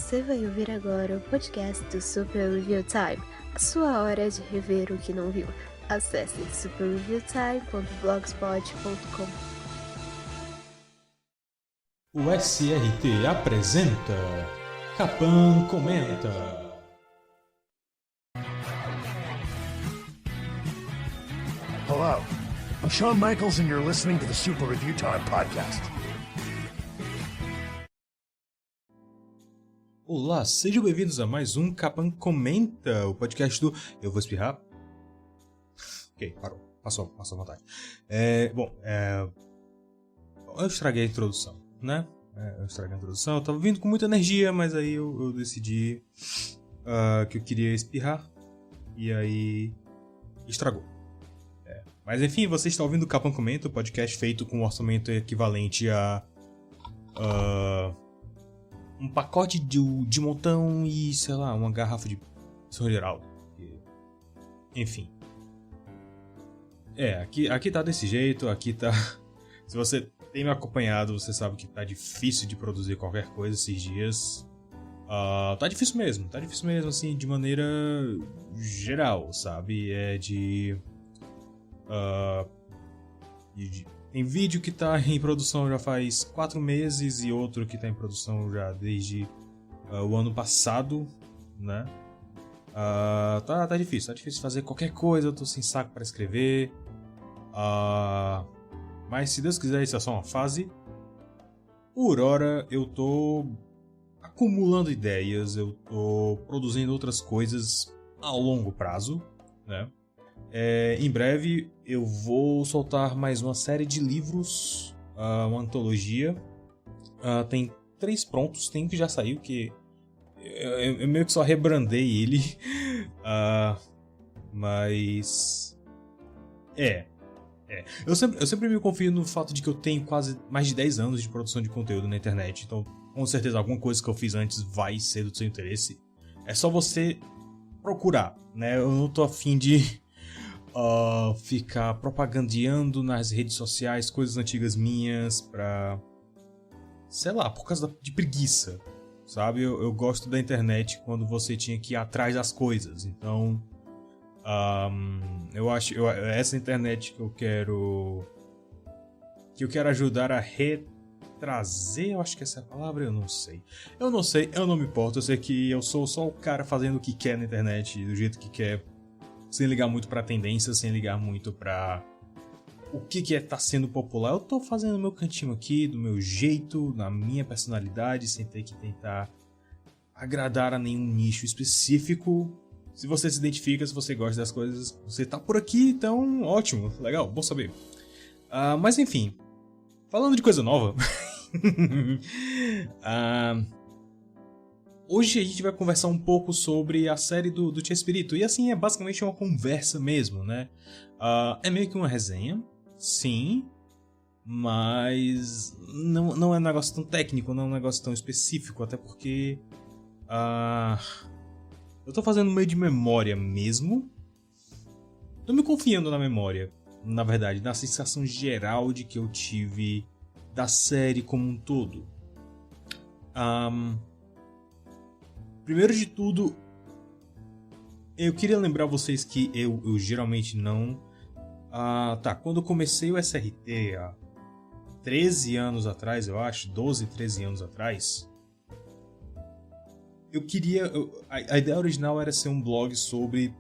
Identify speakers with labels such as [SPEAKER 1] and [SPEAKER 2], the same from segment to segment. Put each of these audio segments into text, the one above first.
[SPEAKER 1] Você vai ouvir agora o podcast do Super Review Time, a sua hora de rever o que não viu. Acesse superreviewtime.blogspot.com.
[SPEAKER 2] O SRT apresenta Capan Comenta.
[SPEAKER 3] Hello, I'm Shawn Michaels and you're listening to the Super Review Time podcast.
[SPEAKER 2] Olá, sejam bem-vindos a mais um Capan Comenta, o podcast do... Eu vou espirrar? Ok, parou. Passou a vontade. Eu estraguei a introdução, né? Eu tava vindo com muita energia, mas aí eu decidi que eu queria espirrar. E aí estragou. Mas enfim, você está ouvindo o Capan Comenta, o podcast feito com um orçamento equivalente a um pacote de montão e, sei lá, uma garrafa de São Geraldo. Enfim. Aqui tá desse jeito, aqui tá... Se você tem me acompanhado, você sabe que tá difícil de produzir qualquer coisa esses dias. Tá difícil mesmo, assim, de maneira geral, sabe? Tem vídeo que tá em produção já faz 4 meses e outro que tá em produção já desde o ano passado, né? Tá difícil fazer qualquer coisa, eu tô sem saco para escrever. Mas se Deus quiser, isso é só uma fase. Por hora eu tô acumulando ideias, eu tô produzindo outras coisas a longo prazo, né? Em breve eu vou soltar mais uma série de livros, uma antologia. Tem 3 prontos, tem um que já saiu, que eu meio que só rebrandei ele. Mas... Eu sempre me confio no fato de que eu tenho quase mais de 10 anos de produção de conteúdo na internet. Então, com certeza, alguma coisa que eu fiz antes vai ser do seu interesse. É só você procurar, né? Eu não tô afim de ficar propagandeando nas redes sociais coisas antigas minhas pra... sei lá, por causa de preguiça, sabe? Eu gosto da internet quando você tinha que ir atrás das coisas. Então... essa internet que eu quero ajudar a retrazer, eu acho que essa é a palavra, eu não sei, eu não me importo, eu sei que eu sou só o cara fazendo o que quer na internet, do jeito que quer, sem ligar muito pra tendência, sem ligar muito pra o que tá sendo popular. Eu tô fazendo o meu cantinho aqui, do meu jeito, na minha personalidade, sem ter que tentar agradar a nenhum nicho específico. Se você se identifica, se você gosta das coisas, você tá por aqui, então ótimo, legal, bom saber. Mas enfim, falando de coisa nova, hoje a gente vai conversar um pouco sobre a série do Chespirito, e assim, é basicamente uma conversa mesmo, né? É meio que uma resenha, sim, mas não é um negócio tão técnico, não é um negócio tão específico, até porque... eu tô fazendo meio de memória mesmo. Tô me confiando na memória, na verdade, na sensação geral de que eu tive da série como um todo. Primeiro de tudo, eu queria lembrar vocês que eu geralmente não... quando eu comecei o SRT há 13 anos atrás, eu acho, 12, 13 anos atrás... eu queria... a ideia original era ser um blog sobre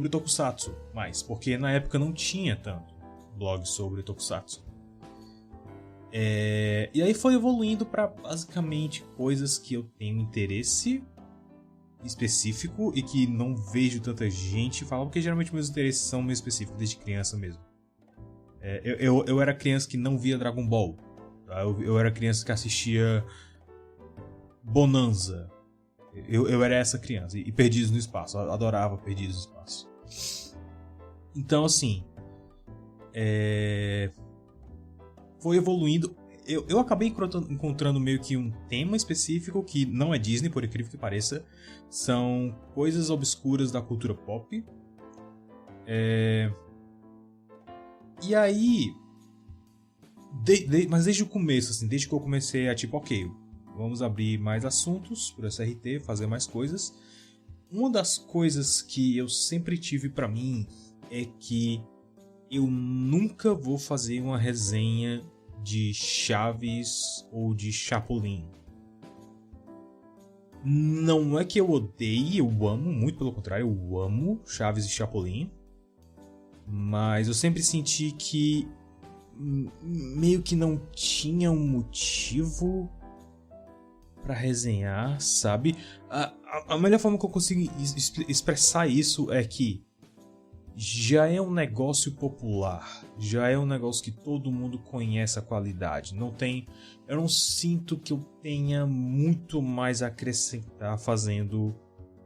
[SPEAKER 2] Tokusatsu, porque na época não tinha tanto blog sobre Tokusatsu. E aí foi evoluindo para basicamente coisas que eu tenho interesse específico e que não vejo tanta gente falar, porque geralmente meus interesses são meio específicos, desde criança mesmo. Eu era criança que não via Dragon Ball. Tá? Eu era criança que assistia Bonanza. Eu era essa criança. E Perdidos no Espaço. Eu adorava Perdidos no Espaço. Então, assim... foi evoluindo. Eu acabei encontrando meio que um tema específico que não é Disney, por incrível que pareça. São coisas obscuras da cultura pop. E aí... mas desde o começo, assim, desde que eu comecei a tipo, ok... vamos abrir mais assuntos pro SRT, fazer mais coisas. Uma das coisas que eu sempre tive pra mim é que eu nunca vou fazer uma resenha de Chaves ou de Chapolin. Não é que eu odeie, eu amo, muito pelo contrário, eu amo Chaves e Chapolin. Mas eu sempre senti que meio que não tinha um motivo pra resenhar, sabe? A melhor forma que eu consigo expressar isso é que já é um negócio popular, já é um negócio que todo mundo conhece a qualidade. Eu não sinto que eu tenha muito mais a acrescentar fazendo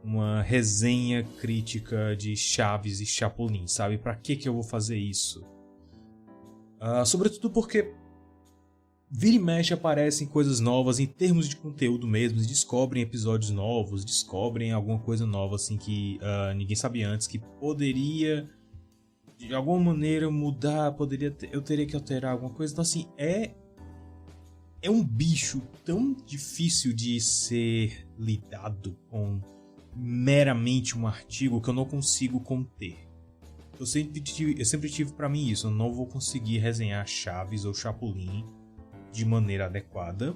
[SPEAKER 2] uma resenha crítica de Chaves e Chapolin, sabe? Pra que eu vou fazer isso? Sobretudo porque vira e mexe aparecem coisas novas em termos de conteúdo mesmo, descobrem episódios novos, descobrem alguma coisa nova assim que ninguém sabia antes, que poderia de alguma maneira mudar, eu teria que alterar alguma coisa. Então assim, é um bicho tão difícil de ser lidado com meramente um artigo que eu não consigo conter. Eu sempre tive pra mim isso, eu não vou conseguir resenhar Chaves ou Chapolin de maneira adequada,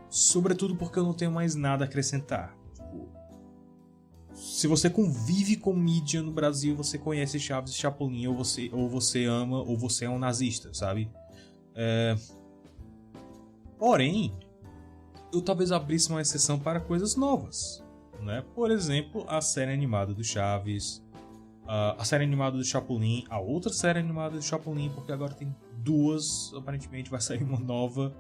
[SPEAKER 2] sobretudo porque eu não tenho mais nada a acrescentar. Tipo, se você convive com mídia no Brasil, você conhece Chaves e Chapolin, ou você ama, ou você é um nazista, sabe? Porém, eu talvez abrisse uma exceção para coisas novas, né? Por exemplo, a série animada do Chaves, a série animada do Chapolin, a outra série animada do Chapolin, porque agora tem duas, aparentemente vai sair uma nova.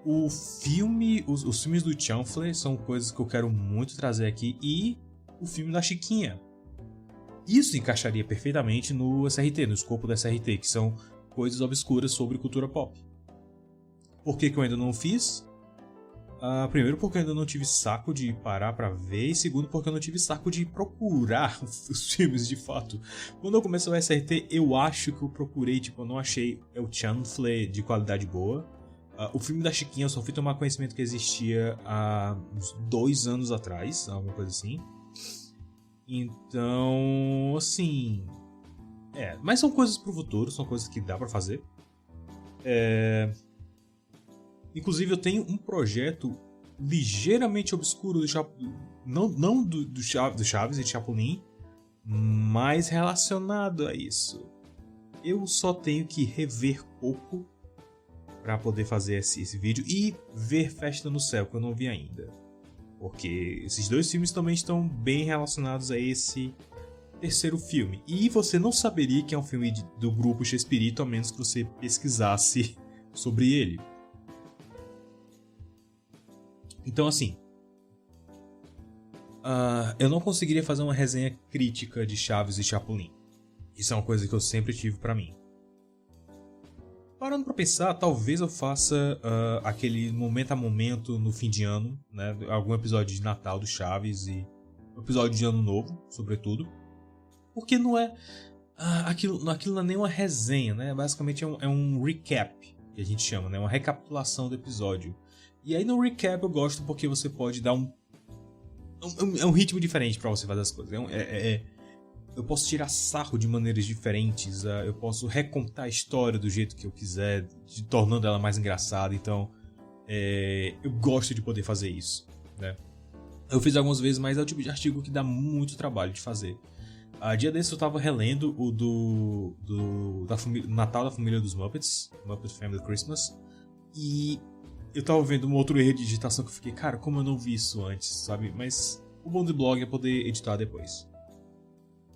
[SPEAKER 2] Os filmes do Chanfle são coisas que eu quero muito trazer aqui, e o filme da Chiquinha. Isso encaixaria perfeitamente no SRT, no escopo do SRT, que são coisas obscuras sobre cultura pop. Por que eu ainda não fiz? Primeiro porque eu ainda não tive saco de parar pra ver, e segundo porque eu não tive saco de procurar os filmes de fato. Quando eu comecei o SRT, eu acho que eu procurei, eu não achei o Chanfle de qualidade boa. O filme da Chiquinha eu só fui tomar conhecimento que existia há uns 2 anos atrás, alguma coisa assim. Então, assim... mas são coisas pro futuro, são coisas que dá pra fazer. Inclusive eu tenho um projeto ligeiramente obscuro do Chaves e Chapolin, mas relacionado a isso. Eu só tenho que rever pouco para poder fazer esse vídeo, e ver Festa no Céu, que eu não vi ainda. Porque esses 2 filmes também estão bem relacionados a esse terceiro filme. E você não saberia que é um filme do grupo Chespirito, a menos que você pesquisasse sobre ele. Então assim, eu não conseguiria fazer uma resenha crítica de Chaves e Chapolin. Isso é uma coisa que eu sempre tive pra mim. Parando pra pensar, talvez eu faça aquele momento a momento no fim de ano, né? Algum episódio de Natal do Chaves e um episódio de Ano Novo, sobretudo. Porque não é... aquilo não é nem uma resenha, né? Basicamente é um recap, que a gente chama, né? Uma recapitulação do episódio. E aí no recap eu gosto porque você pode dar um ritmo diferente pra você fazer as coisas. Eu posso tirar sarro de maneiras diferentes, eu posso recontar a história do jeito que eu quiser, tornando ela mais engraçada. Então eu gosto de poder fazer isso, né? Eu fiz algumas vezes, mas é o tipo de artigo que dá muito trabalho de fazer. Dia desse eu tava relendo o do Natal da Família dos Muppets, Muppet Family Christmas, e eu tava vendo um outro erro de digitação que eu fiquei, cara, como eu não vi isso antes, sabe? Mas o bom do blog é poder editar depois.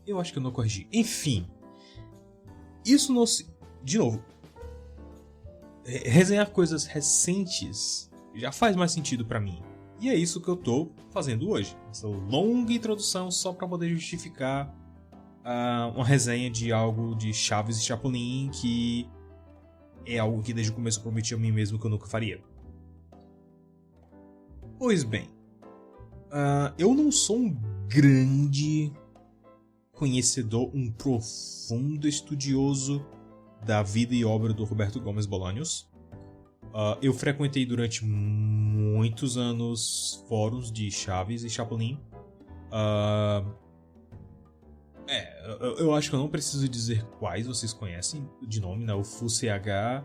[SPEAKER 2] Eu acho que eu não corrigi. Enfim, isso não se... De novo, resenhar coisas recentes já faz mais sentido pra mim. E é isso que eu tô fazendo hoje. Essa longa introdução só pra poder justificar uma resenha de algo de Chaves e Chapolin, que é algo que desde o começo eu prometi a mim mesmo que eu nunca faria. Pois bem, eu não sou um grande conhecedor, um profundo estudioso da vida e obra do Roberto Gomes Bolaños. Eu frequentei durante muitos anos fóruns de Chaves e Chapolin. Eu acho que eu não preciso dizer quais vocês conhecem de nome, né? O FUCH,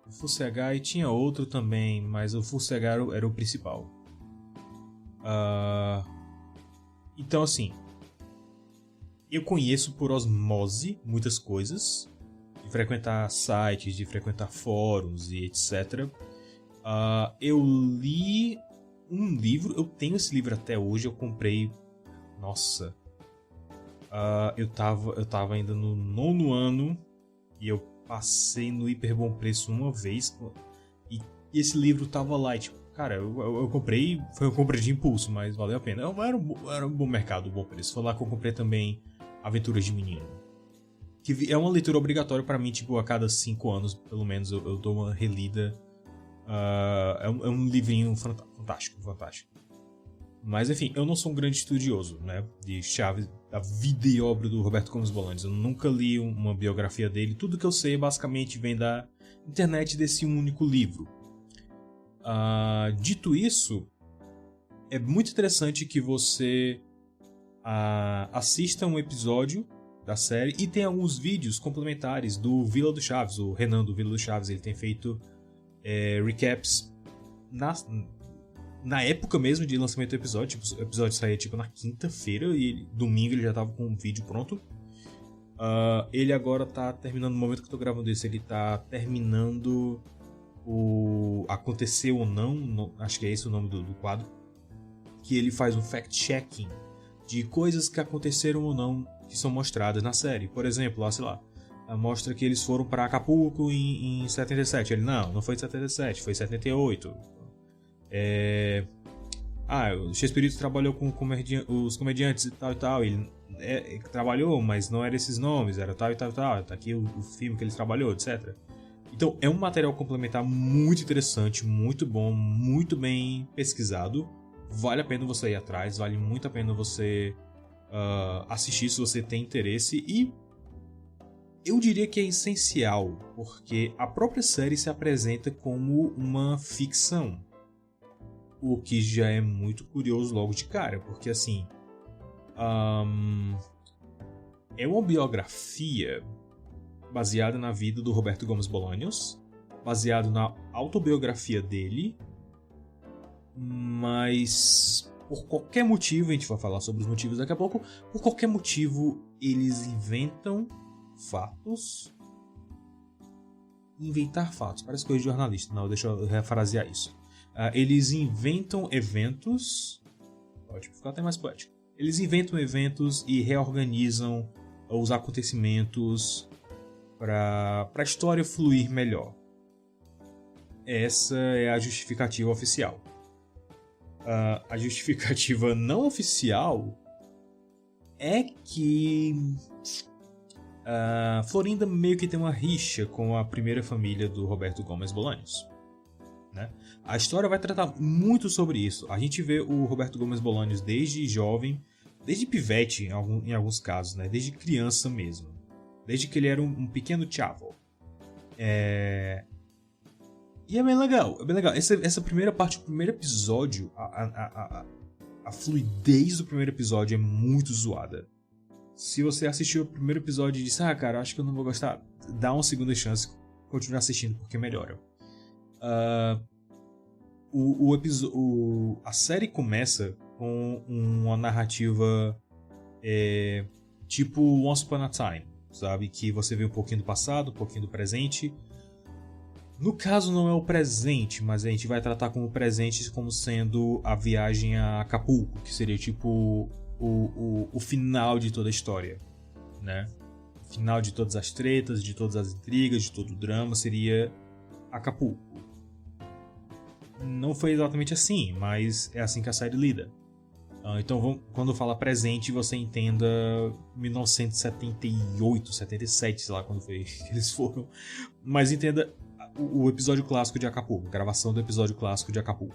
[SPEAKER 2] o FUCH e tinha outro também, mas o FUCH era o principal. Então, assim, eu conheço por osmose muitas coisas, de frequentar sites, de frequentar fóruns e etc. Eu li um livro, eu tenho esse livro até hoje, eu comprei. Nossa, eu tava ainda no 9º ano e eu passei no Hiper Bom Preço uma vez e esse livro tava lá e, tipo, cara, eu comprei, foi uma compra de impulso, mas valeu a pena. Era um bom mercado, um bom preço. Foi lá que eu comprei também Aventuras de Menino, que é uma leitura obrigatória pra mim, tipo, a cada 5 anos, pelo menos, eu dou uma relida. É um livrinho fantástico. Mas, enfim, eu não sou um grande estudioso, né, de Chaves, da vida e obra do Roberto Gomes Bolaños. Eu nunca li uma biografia dele. Tudo que eu sei, basicamente, vem da internet desse único livro. Dito isso, é muito interessante que você assista um episódio da série e tem alguns vídeos complementares do Vila do Chaves. O Renan do Vila do Chaves, ele tem feito recaps na época mesmo de lançamento do episódio. Tipo, o episódio saía tipo na quinta-feira e domingo ele já tava com um vídeo pronto. Ele agora tá terminando, no momento que eu tô gravando isso, ele tá terminando o Aconteceu ou Não, acho que é esse o nome do quadro, que ele faz um fact-checking de coisas que aconteceram ou não que são mostradas na série. Por exemplo, sei lá, mostra que eles foram para Acapulco em 77. Ele, não foi em 77, foi em 78. O Chespirito trabalhou com os comediantes e tal. Ele trabalhou, mas não eram esses nomes, era tal e tal. Tá aqui o filme que ele trabalhou, etc. Então é um material complementar muito interessante, muito bom, muito bem pesquisado. Vale a pena você ir atrás, vale muito a pena você assistir se você tem interesse. E eu diria que é essencial, porque a própria série se apresenta como uma ficção. O que já é muito curioso logo de cara, porque assim, é uma biografia baseada na vida do Roberto Gomes Bolaños, baseado na autobiografia dele, mas por qualquer motivo, a gente vai falar sobre os motivos daqui a pouco, por qualquer motivo eles inventam fatos. Inventar fatos, parece coisa de jornalista, não, deixa eu refrasear isso. Eles inventam eventos. Pode ficar até mais poético. Eles inventam eventos e reorganizam os acontecimentos para a história fluir melhor. Essa é a justificativa oficial. A justificativa não oficial é que Florinda meio que tem uma rixa com a primeira família do Roberto Gomes Bolaños, né? A história vai tratar muito sobre isso. A gente vê o Roberto Gomes Bolaños desde jovem, desde pivete em alguns casos, né? Desde criança mesmo, desde que ele era um pequeno chavo. E é bem legal, Essa primeira parte, o primeiro episódio, a fluidez do primeiro episódio é muito zoada. Se você assistiu o primeiro episódio e disse, cara, acho que eu não vou gostar, dá uma segunda chance, continue assistindo porque melhora. A série começa com uma narrativa tipo Once Upon a Time, sabe? Que você vê um pouquinho do passado, um pouquinho do presente. No caso não é o presente, mas a gente vai tratar como presente como sendo a viagem a Acapulco, que seria tipo o final de toda a história, né? O final de todas as tretas, de todas as intrigas, de todo o drama seria Acapulco. Não foi exatamente assim, mas é assim que a série lida. Então, quando eu falo presente, você entenda 1978, 77, sei lá quando foi que eles foram. Mas entenda o episódio clássico de Acapulco, a gravação do episódio clássico de Acapulco.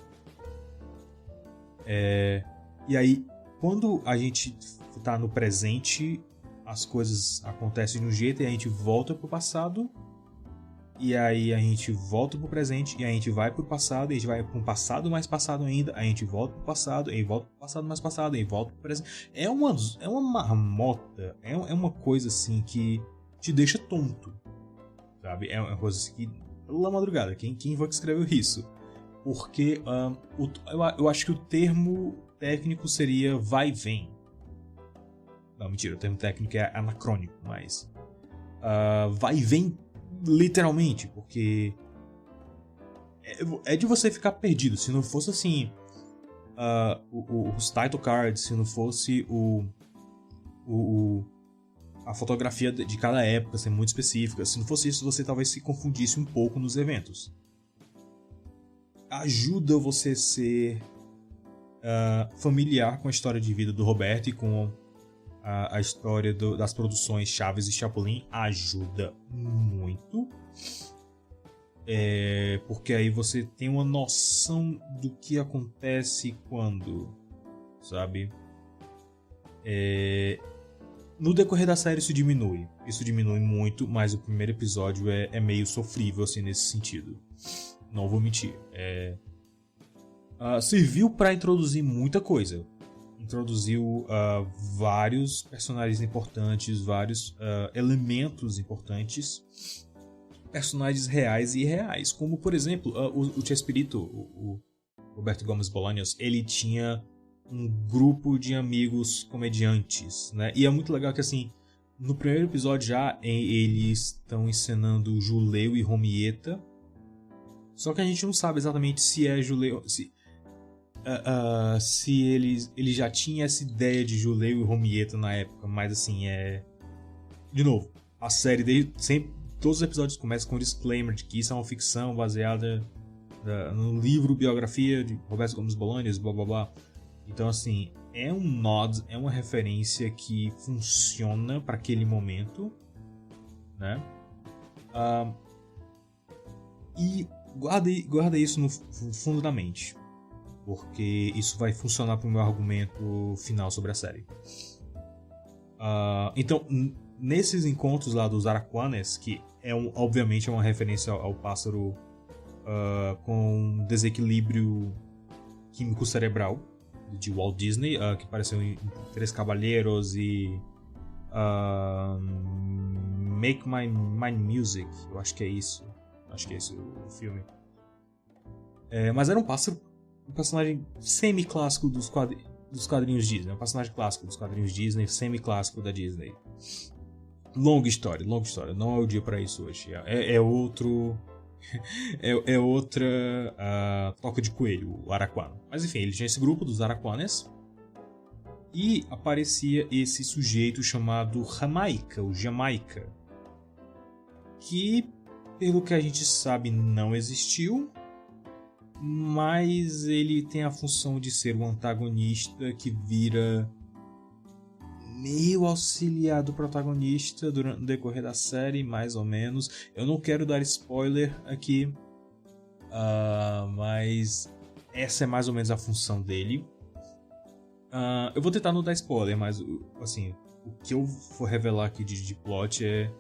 [SPEAKER 2] E aí, quando a gente tá no presente, as coisas acontecem de um jeito e a gente volta pro passado. E aí a gente volta pro presente, e a gente vai pro passado, e a gente vai pro passado mais passado ainda, a gente volta pro passado, e volta pro passado mais passado, e volta pro presente. É uma marmota, é uma coisa assim que te deixa tonto, sabe? É uma coisa assim que, pela madrugada, quem foi que escreveu isso? Porque eu acho que o termo técnico seria vai e vem. Não, mentira, o termo técnico é anacrônico, mas vai e vem literalmente, porque é de você ficar perdido. Se não fosse assim os title cards, se não fosse a fotografia de cada época ser muito específica, se não fosse isso, você talvez se confundisse um pouco nos eventos. Ajuda você ser familiar com a história de vida do Roberto e com a história das produções Chaves e Chapolin. Ajuda muito, porque aí você tem uma noção do que acontece quando, sabe? No decorrer da série isso diminui muito, mas o primeiro episódio é meio sofrível assim nesse sentido. Não vou mentir. Serviu para introduzir muita coisa. Introduziu vários personagens importantes, vários elementos importantes, personagens reais e irreais, como por exemplo o Chespirito, o Roberto Gomes Bolaños, ele tinha um grupo de amigos comediantes, né? E é muito legal que assim, no primeiro episódio já eles estão encenando Juleu e Romieta, só que a gente não sabe exatamente se é Juleu, se ele já tinha essa ideia de Juleu e Romieta na época, mas assim, de novo, a série sempre, todos os episódios começam com um disclaimer de que isso é uma ficção baseada no livro biografia de Roberto Gomes Bolaños, blá blá blá. Então assim, é um nod, é uma referência que funciona para aquele momento, né? E guarda isso no fundo da mente, porque isso vai funcionar para o meu argumento final sobre a série. Então, nesses encontros lá dos Araquanes, que obviamente é uma referência ao pássaro com desequilíbrio químico cerebral de Walt Disney, que apareceu em Três Caballeros e Make My Music, eu acho que é isso. Acho que é esse o filme. Mas era um personagem semi-clássico dos quadrinhos Disney. Um personagem clássico dos quadrinhos Disney, semi-clássico da Disney. Longa história. Não é o dia pra isso hoje. É outro... é outra toca de coelho, o Araquano. Mas enfim, ele tinha esse grupo dos Araquanes. E aparecia esse sujeito chamado Jamaica. Que, pelo que a gente sabe, não existiu. Mas ele tem a função de ser um antagonista que vira meio auxiliar do protagonista durante o decorrer da série, mais ou menos. Eu não quero dar spoiler aqui, mas essa é mais ou menos a função dele. Eu vou tentar não dar spoiler, mas assim, o que eu for revelar aqui de plot é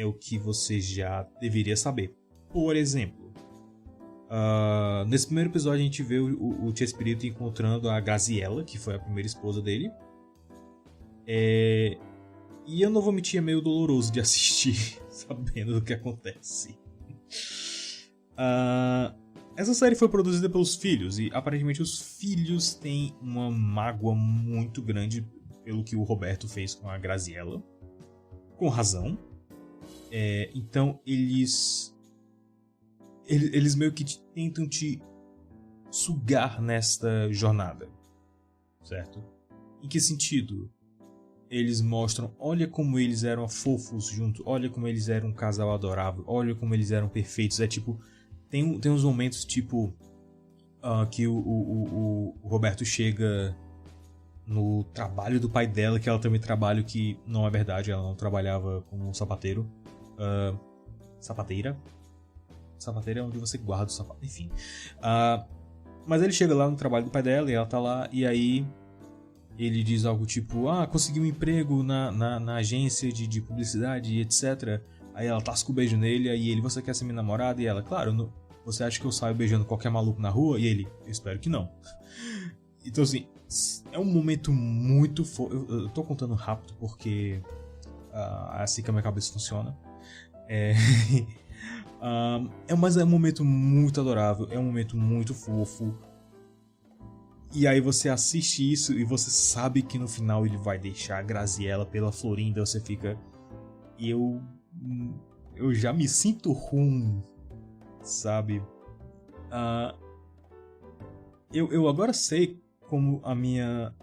[SPEAKER 2] o que você já deveria saber. Por exemplo, nesse primeiro episódio a gente vê o Chespirito encontrando a Graziella, que foi a primeira esposa dele. E eu não vou mentir, é meio doloroso de assistir sabendo do que acontece. Essa série foi produzida pelos filhos, e aparentemente os filhos têm uma mágoa muito grande pelo que o Roberto fez com a Graziella. Com razão. Então eles meio que tentam te sugar nesta jornada, certo? Em que sentido? Eles mostram, olha como eles eram fofos juntos, olha como eles eram um casal adorável, olha como eles eram perfeitos. Tem uns momentos tipo que o Roberto chega no trabalho do pai dela, que ela tem um trabalho que não é verdade, ela não trabalhava como sapateiro. Sapateira é onde você guarda o sapato, enfim. Mas ele chega lá no trabalho do pai dela e ela tá lá, e aí ele diz algo tipo, consegui um emprego na agência de publicidade, etc. Aí ela tasca o beijo nele, aí ele, você quer ser minha namorada? E ela, claro, você acha que eu saio beijando qualquer maluco na rua? E ele, eu espero que não. Então assim, é um momento muito eu tô contando rápido porque é assim que a minha cabeça funciona. Mas é um momento muito adorável, é um momento muito fofo. E aí você assiste isso e você sabe que no final ele vai deixar a Graziella pela Florinda. Você fica... Eu já me sinto ruim, sabe? Eu agora sei como a minha...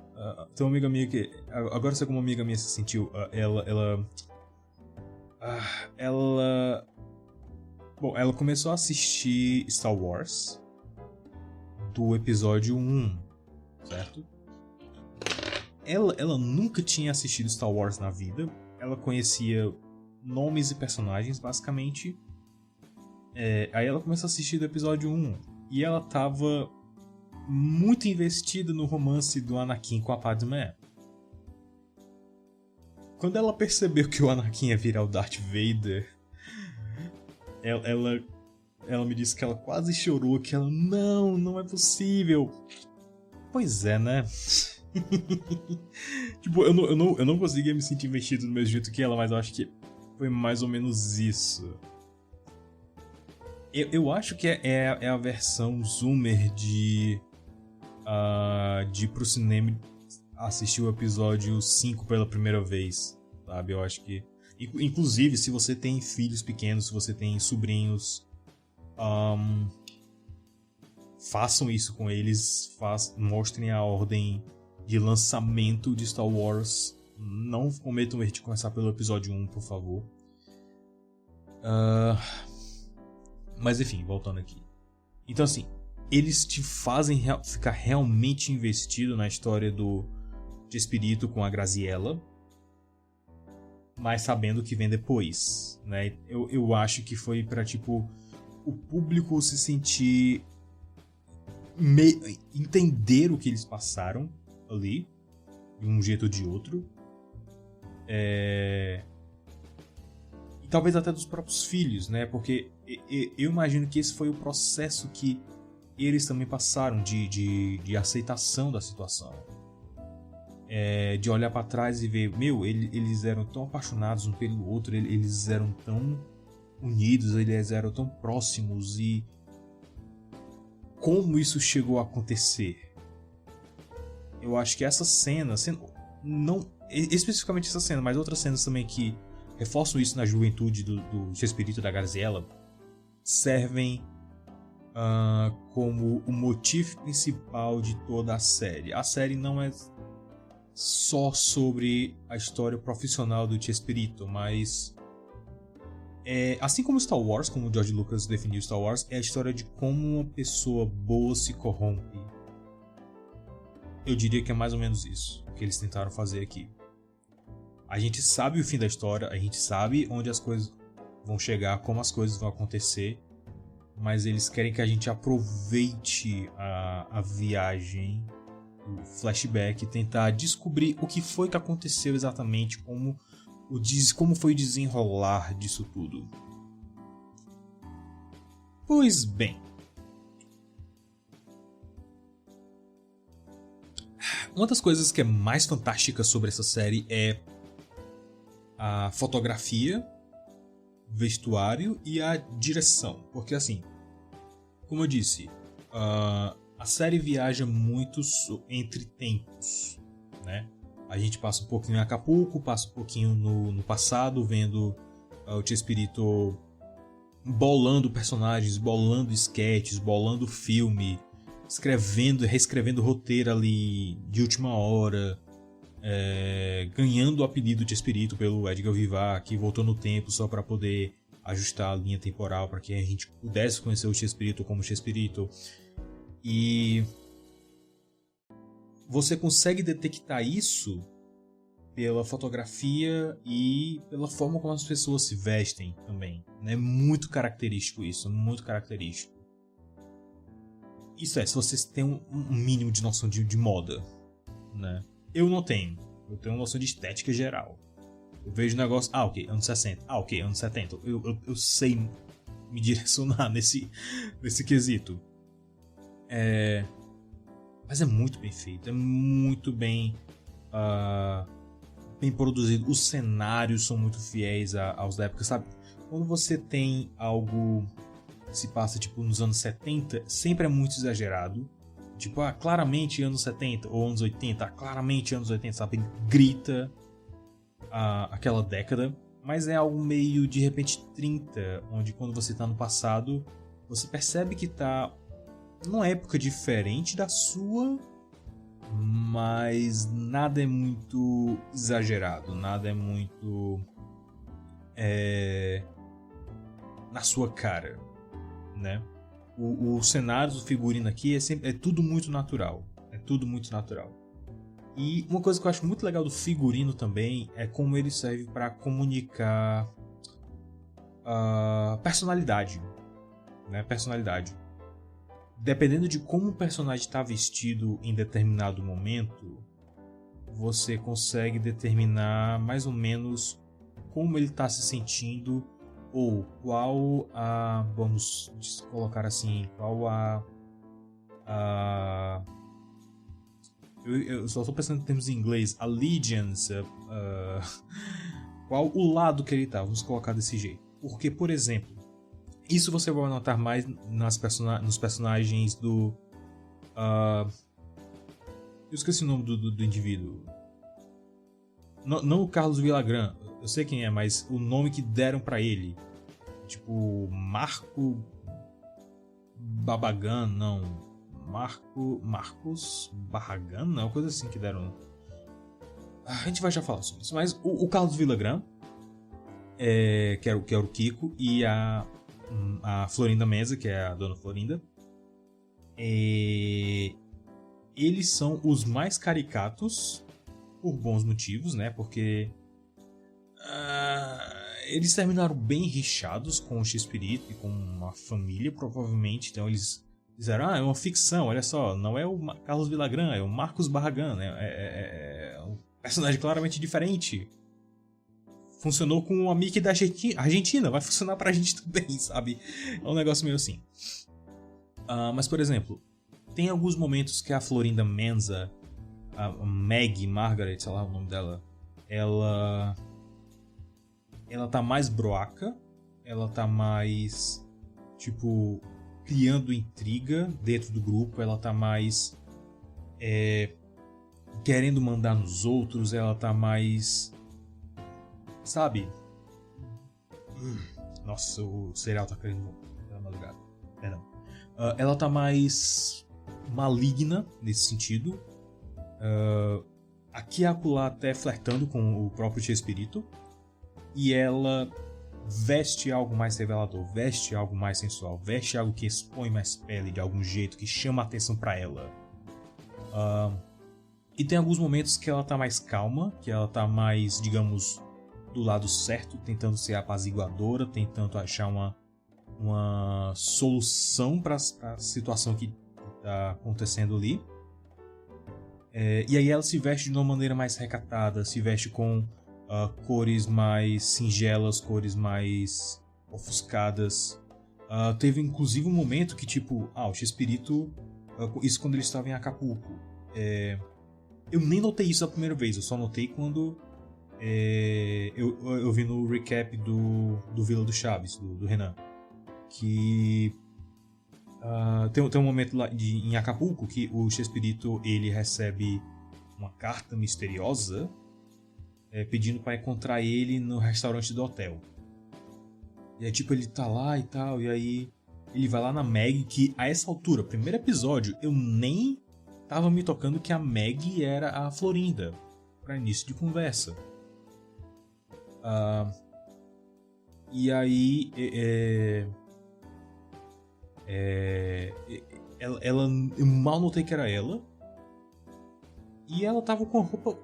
[SPEAKER 2] tem uma amiga minha que... Agora sei como uma amiga minha se sentiu. Bom, ela começou a assistir Star Wars do episódio 1, certo? Ela nunca tinha assistido Star Wars na vida. Ela conhecia nomes e personagens, basicamente. Aí ela começou a assistir do episódio 1. E ela tava muito investida no romance do Anakin com a Padmé. Quando ela percebeu que o Anakin ia virar o Darth Vader... Ela me disse que ela quase chorou, que ela, não é possível. Pois é, né? Tipo, eu não conseguia me sentir investido do mesmo jeito que ela, mas eu acho que foi mais ou menos isso. Eu acho que é a versão zoomer de ir pro cinema assistir o episódio 5 pela primeira vez, sabe? Eu acho que... Inclusive, se você tem filhos pequenos, se você tem sobrinhos, façam isso com eles, mostrem a ordem de lançamento de Star Wars. Não cometam o erro de começar pelo episódio 1, por favor. Mas enfim, voltando aqui. Então assim, eles te fazem ficar realmente investido na história do Chespirito com a Graziella, mas sabendo o que vem depois, né? Eu acho que foi pra, tipo, o público se sentir... entender o que eles passaram ali, de um jeito ou de outro. E talvez até dos próprios filhos, né? Porque eu imagino que esse foi o processo que eles também passaram de aceitação da situação. De olhar pra trás e ver, eles eram tão apaixonados um pelo outro, eles eram tão unidos, eles eram tão próximos, e como isso chegou a acontecer. Eu acho que essa cena não especificamente essa cena, mas outras cenas também que reforçam isso na juventude do Chespirito e da Graziella servem como o motivo principal de toda a série. A série não é só sobre a história profissional do Chespirito, mas assim como Star Wars, como o George Lucas definiu Star Wars, é a história de como uma pessoa boa se corrompe. Eu diria que é mais ou menos isso que eles tentaram fazer aqui. A gente sabe o fim da história, a gente sabe onde as coisas vão chegar, como as coisas vão acontecer, mas eles querem que a gente aproveite a viagem, o flashback, tentar descobrir o que foi que aconteceu exatamente, como foi o desenrolar disso tudo. Pois bem, uma das coisas que é mais fantástica sobre essa série é a fotografia, vestuário e a direção. Porque assim, como eu disse, a série viaja muito entre tempos, né? A gente passa um pouquinho em Acapulco, passa um pouquinho no passado, vendo o Chespirito bolando personagens, bolando sketches, bolando filme, reescrevendo roteiro ali de última hora, ganhando o apelido de Chespirito pelo Edgar Vivar, que voltou no tempo só para poder ajustar a linha temporal para que a gente pudesse conhecer o Chespirito como Chespirito. E você consegue detectar isso pela fotografia e pela forma como as pessoas se vestem também. É muito característico isso, muito característico. Isso se vocês têm um mínimo de noção de moda, né? Eu não tenho. Eu tenho noção de estética geral. Eu vejo o negócio, ok, anos 60, ok, anos 70. Eu sei me direcionar nesse quesito. Mas é muito bem feito, é muito bem produzido. Os cenários são muito fiéis aos da época, sabe? Quando você tem algo que se passa tipo nos anos 70, sempre é muito exagerado. Tipo, claramente anos 70 ou anos 80, claramente anos 80, sabe? Grita aquela década. Mas é algo meio de repente 30, onde quando você tá no passado, você percebe que tá numa época diferente da sua, mas nada é muito exagerado, nada é muito na sua cara, né? O cenário, o figurino aqui é tudo muito natural. É tudo muito natural. E uma coisa que eu acho muito legal do figurino também é como ele serve para comunicar personalidade, né? Personalidade. Dependendo de como o personagem está vestido em determinado momento, você consegue determinar mais ou menos como ele está se sentindo ou qual vamos colocar assim, qual eu só estou pensando em termos em inglês, allegiance, qual o lado que ele está, vamos colocar desse jeito. Porque, por exemplo, isso você vai notar mais nos personagens do eu esqueci o nome do indivíduo. Não o Carlos Villagrán, eu sei quem é, mas o nome que deram pra ele. Tipo, Marco Babagan, não. Marcos Barragan, não, uma coisa assim que deram. A gente vai já falar sobre isso. Mas o Carlos Villagrán, que era o Kiko, e a Florinda Meza, que é a Dona Florinda, eles são os mais caricatos por bons motivos, né? Porque eles terminaram bem rixados com o X-Espírito e com a família, provavelmente. Então eles disseram, é uma ficção, olha só, não é o Carlos Villagrán, é o Marcos Barragan, né? É um personagem claramente diferente. Funcionou com a Mickey da Argentina, vai funcionar pra gente também, sabe? É um negócio meio assim. Mas, por exemplo, tem alguns momentos que a Florinda Menza, a Margaret, sei lá o nome dela, ela tá mais broaca, ela tá mais, tipo, criando intriga dentro do grupo, ela tá mais querendo mandar nos outros, ela tá mais, sabe? Nossa, o cereal tá querendo na madrugada. Perdão. Ela tá mais maligna nesse sentido. Aqui e acolá até flertando com o próprio Chespirito. E ela veste algo mais revelador, veste algo mais sensual, veste algo que expõe mais pele de algum jeito, que chama a atenção pra ela. E tem alguns momentos que ela tá mais calma, que ela tá mais, digamos, do lado certo, tentando ser apaziguadora, tentando achar uma solução para a situação que tá acontecendo ali. E aí ela se veste de uma maneira mais recatada, se veste com cores mais singelas, cores mais ofuscadas. Teve inclusive um momento que tipo, o Chespirito, isso quando ele estava em Acapulco. Eu nem notei isso a primeira vez, eu só notei quando eu vi no recap do Vila do Chaves, do Renan, que tem um momento lá em Acapulco que o Chespirito ele recebe uma carta misteriosa pedindo para encontrar ele no restaurante do hotel. E aí tipo ele tá lá e tal, e aí ele vai lá na Meg, que a essa altura, primeiro episódio, eu nem tava me tocando que a Meg era a Florinda, para início de conversa. E aí eu mal notei que era ela. E ela tava com uma roupa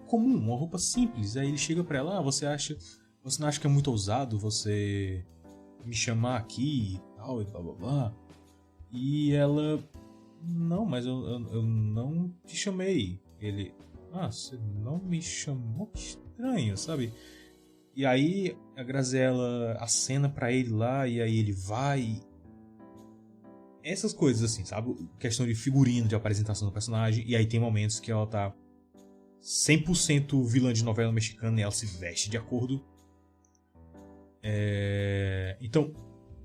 [SPEAKER 2] comum, uma roupa simples. Aí ele chega pra ela, você não acha que é muito ousado você me chamar aqui e tal, e blá blá blá? E ela, não, mas eu não te chamei. Ele, você não me chamou? estranho, sabe? E aí a Graziella acena pra ele lá, e aí ele vai. Essas coisas assim, sabe? Questão de figurino, de apresentação do personagem. E aí tem momentos que ela tá 100% vilã de novela mexicana e ela se veste de acordo. Então,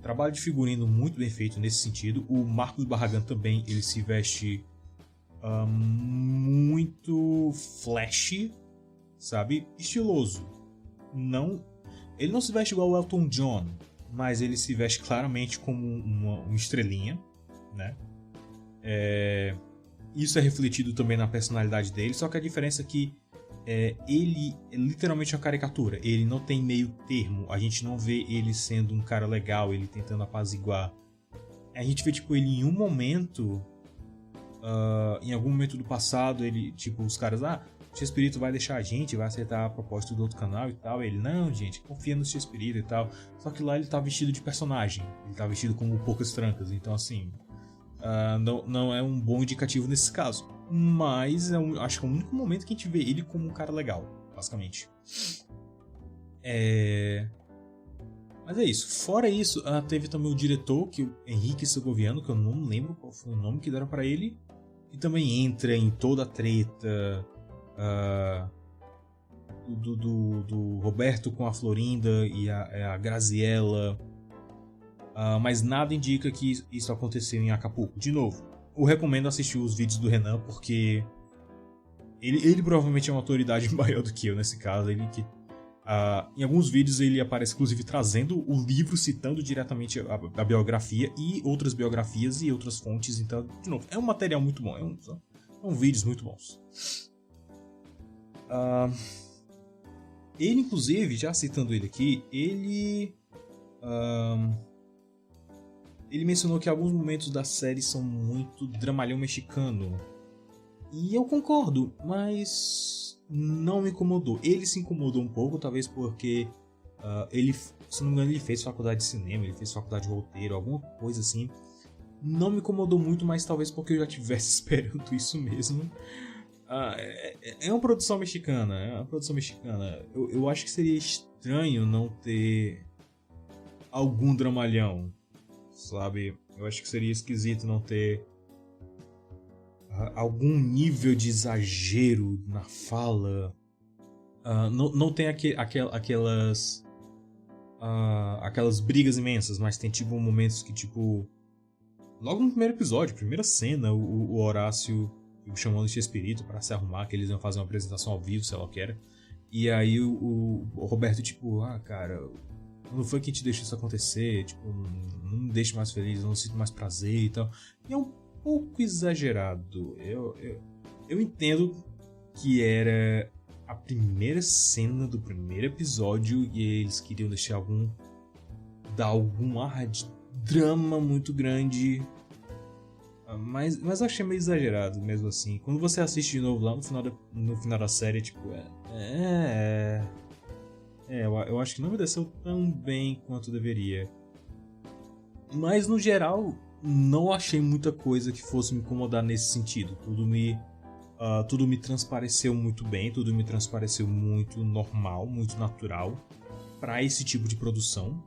[SPEAKER 2] trabalho de figurino muito bem feito nesse sentido. O Marcos Barragan também, ele se veste muito flashy, sabe? Estiloso. Ele não se veste igual o Elton John, mas ele se veste claramente como uma estrelinha, né? Isso é refletido também na personalidade dele, só que a diferença é que ele é literalmente uma caricatura. Ele não tem meio termo. A gente não vê ele sendo um cara legal, ele tentando apaziguar. A gente vê tipo ele em um momento, em algum momento do passado, ele tipo os caras o Chespirito vai deixar a gente, vai aceitar a proposta do outro canal e tal. Ele, não, gente, confia no Chespirito e tal. Só que lá ele tá vestido de personagem. Ele tá vestido como Poucas Trancas. Então, assim, não é um bom indicativo nesse caso. Mas acho que é o único momento que a gente vê ele como um cara legal, basicamente. Mas é isso. Fora isso, teve também o diretor, que o Henrique Segoviano, que eu não lembro qual foi o nome que deram pra ele. E também entra em toda a treta do Roberto com a Florinda e a Graziella, mas nada indica que isso aconteceu em Acapulco. De novo, eu recomendo assistir os vídeos do Renan, porque ele provavelmente é uma autoridade maior do que eu nesse caso. Em alguns vídeos ele aparece inclusive trazendo o livro, citando diretamente a biografia e outras biografias e outras fontes. Então, de novo, é um material muito bom, são vídeos muito bons. Ele, inclusive, já citando ele aqui, ele mencionou que alguns momentos da série são muito dramalhão mexicano. E eu concordo, mas não me incomodou. Ele se incomodou um pouco, talvez porque ele, se não me engano, ele fez faculdade de cinema, ele fez faculdade de roteiro, alguma coisa assim. Não me incomodou muito, mas talvez porque eu já estivesse esperando isso mesmo. É uma produção mexicana, Eu acho que seria estranho não ter algum dramalhão, sabe? Eu acho que seria esquisito não ter algum nível de exagero na fala. Não tem aquelas brigas imensas, mas tem tipo momentos que tipo logo no primeiro episódio, primeira cena, o Horácio chamando de Chespirito pra se arrumar, que eles iam fazer uma apresentação ao vivo, sei lá o que era. E aí o Roberto, tipo, cara, não foi quem te deixou isso acontecer, tipo, não me deixe mais feliz, não sinto mais prazer e tal. E é um pouco exagerado. Eu entendo que era a primeira cena do primeiro episódio e eles queriam dar algum ar de drama muito grande. Mas eu achei meio exagerado mesmo assim. Quando você assiste de novo lá no final da série, tipo, eu acho que não me desceu tão bem quanto deveria. Mas no geral, não achei muita coisa que fosse me incomodar nesse sentido. Tudo me transpareceu muito bem, tudo me transpareceu muito normal, muito natural para esse tipo de produção,